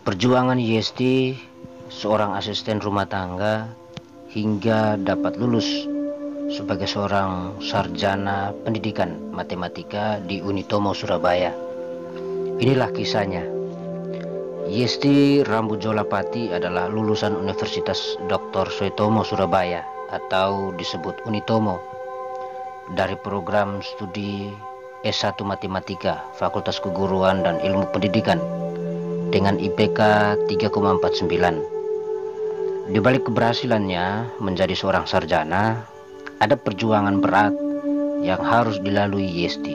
Perjuangan Yesti, seorang asisten rumah tangga, hingga dapat lulus sebagai seorang sarjana pendidikan matematika di Unitomo, Surabaya. Inilah kisahnya. Yesti Rambujolapati adalah lulusan Universitas Dr. Suetomo, Surabaya, atau disebut Unitomo, dari program studi S1 Matematika, Fakultas Keguruan dan Ilmu Pendidikan, dengan IPK 3,49. Di balik keberhasilannya menjadi seorang sarjana, ada perjuangan berat yang harus dilalui Yesti.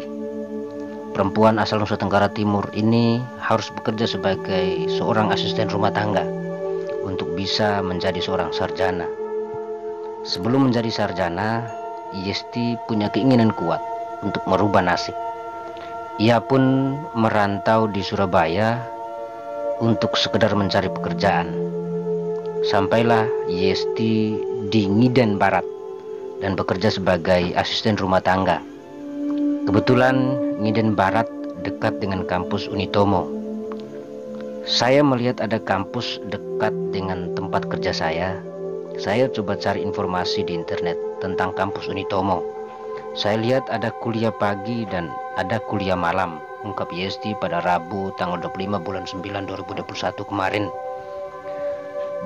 Perempuan asal Nusa Tenggara Timur ini harus bekerja sebagai seorang asisten rumah tangga untuk bisa menjadi seorang sarjana. Sebelum menjadi sarjana, Yesti punya keinginan kuat untuk merubah nasib. Ia pun merantau di Surabaya untuk sekedar mencari pekerjaan. Sampailah Yesti di Ngiden Barat dan bekerja sebagai asisten rumah tangga. Kebetulan Ngiden Barat dekat dengan kampus Unitomo. Saya melihat ada kampus dekat dengan tempat kerja saya. Saya coba cari informasi di internet tentang kampus Unitomo. Saya lihat ada kuliah pagi dan ada kuliah malam, ungkap Yesti pada Rabu tanggal 25 bulan 9 2021 kemarin.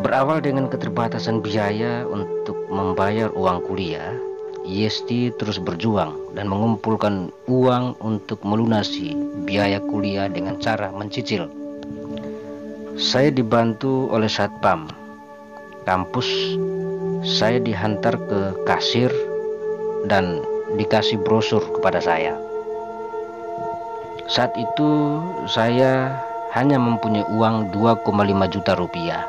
Berawal dengan keterbatasan biaya untuk membayar uang kuliah, Yesti terus berjuang dan mengumpulkan uang untuk melunasi biaya kuliah dengan cara mencicil. Saya dibantu oleh satpam kampus. Saya dihantar ke kasir dan dikasih brosur kepada saya. Saat itu saya hanya mempunyai uang 2,5 juta rupiah.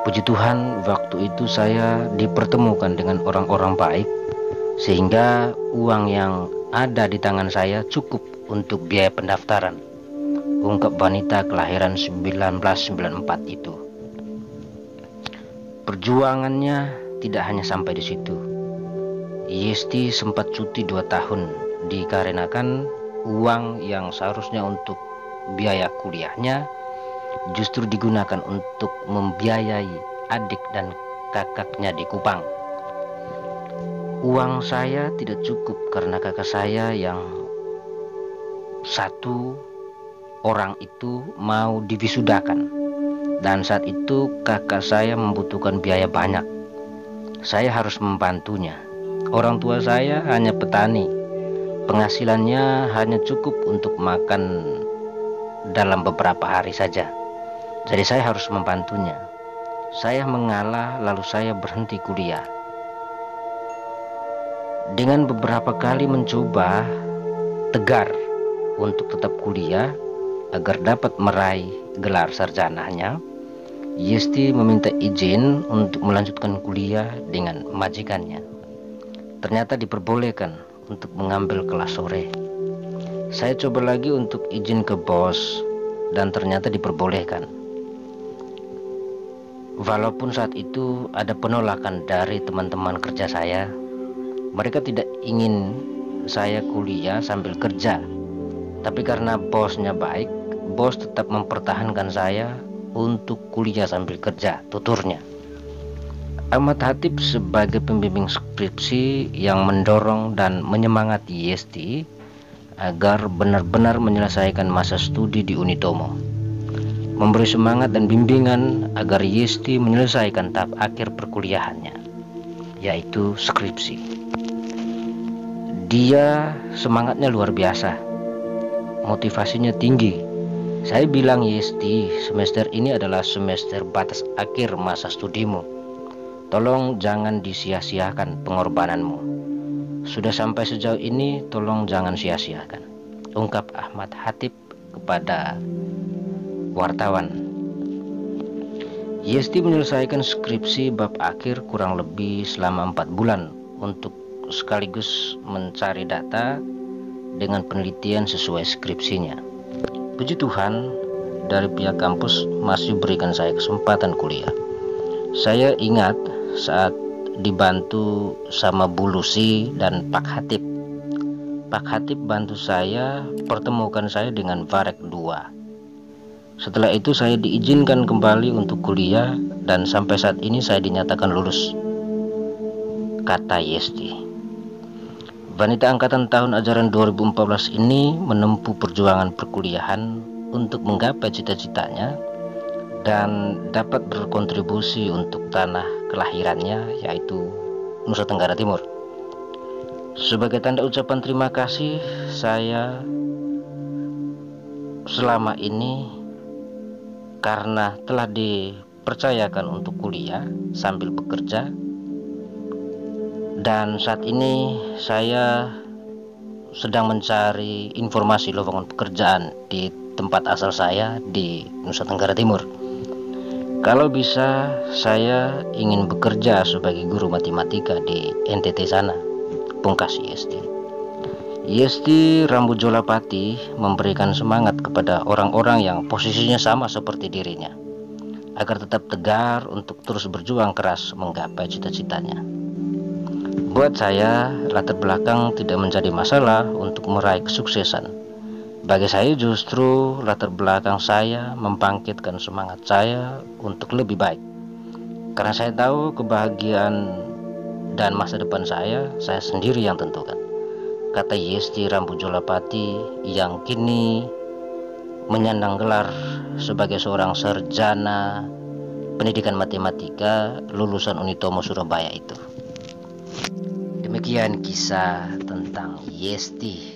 Puji Tuhan, waktu itu saya dipertemukan dengan orang-orang baik, sehingga uang yang ada di tangan saya cukup untuk biaya pendaftaran, ungkap wanita kelahiran 1994 itu. Perjuangannya tidak hanya sampai di situ. Yesti sempat cuti 2 tahun dikarenakan uang yang seharusnya untuk biaya kuliahnya justru digunakan untuk membiayai adik dan kakaknya di Kupang. Uang saya tidak cukup karena kakak saya yang satu orang itu mau diwisudakan, dan saat itu kakak saya membutuhkan biaya banyak. Saya harus membantunya. Orang tua saya hanya petani, penghasilannya hanya cukup untuk makan dalam beberapa hari saja. Jadi saya harus membantunya. Saya mengalah lalu saya berhenti kuliah. Dengan beberapa kali mencoba tegar untuk tetap kuliah agar dapat meraih gelar sarjananya, Yesti meminta izin untuk melanjutkan kuliah dengan majikannya. Ternyata diperbolehkan untuk mengambil kelas sore. Saya coba lagi untuk izin ke bos dan ternyata diperbolehkan. Walaupun saat itu ada penolakan dari teman-teman kerja saya, mereka tidak ingin saya kuliah sambil kerja. Tapi karena bosnya baik, bos tetap mempertahankan saya untuk kuliah sambil kerja, tuturnya. Ahmad Hatip sebagai pembimbing skripsi yang mendorong dan menyemangati Yesti agar benar-benar menyelesaikan masa studi di Unitomo, memberi semangat dan bimbingan agar Yesti menyelesaikan tahap akhir perkuliahannya, yaitu skripsi. Dia semangatnya luar biasa, motivasinya tinggi. Saya bilang, Yesti, semester ini adalah semester batas akhir masa studimu. Tolong jangan disia-siakan pengorbananmu. Sudah sampai sejauh ini, tolong jangan sia-siakan, ungkap Ahmad Hatip kepada wartawan. Yesti menyelesaikan skripsi bab akhir kurang lebih selama 4 bulan untuk sekaligus mencari data dengan penelitian sesuai skripsinya. Puji Tuhan, dari pihak kampus masih berikan saya kesempatan kuliah. Saya ingat saat dibantu sama Bu Lucy dan Pak Hatip. Pak Hatip bantu saya, pertemukan saya dengan Varek 2. Setelah itu saya diizinkan kembali untuk kuliah dan sampai saat ini saya dinyatakan lulus, kata Yesti. Wanita angkatan tahun ajaran 2014 ini menempuh perjuangan perkuliahan untuk menggapai cita-citanya dan dapat berkontribusi untuk tanah kelahirannya, yaitu Nusa Tenggara Timur. Sebagai tanda ucapan terima kasih, saya selama ini karena telah dipercayakan untuk kuliah sambil bekerja, dan saat ini saya sedang mencari informasi lowongan pekerjaan di tempat asal saya di Nusa Tenggara Timur. Kalau bisa, saya ingin bekerja sebagai guru matematika di NTT sana, pungkas Yesti. Yesti Rambu Jolapati memberikan semangat kepada orang-orang yang posisinya sama seperti dirinya, agar tetap tegar untuk terus berjuang keras menggapai cita-citanya. Buat saya, latar belakang tidak menjadi masalah untuk meraih kesuksesan. Bagi saya justru latar belakang saya membangkitkan semangat saya untuk lebih baik. Karena saya tahu kebahagiaan dan masa depan saya sendiri yang tentukan, kata Yesti Rambu Jolapati yang kini menyandang gelar sebagai seorang sarjana pendidikan matematika lulusan Unitomo Surabaya itu. Demikian kisah tentang Yesti.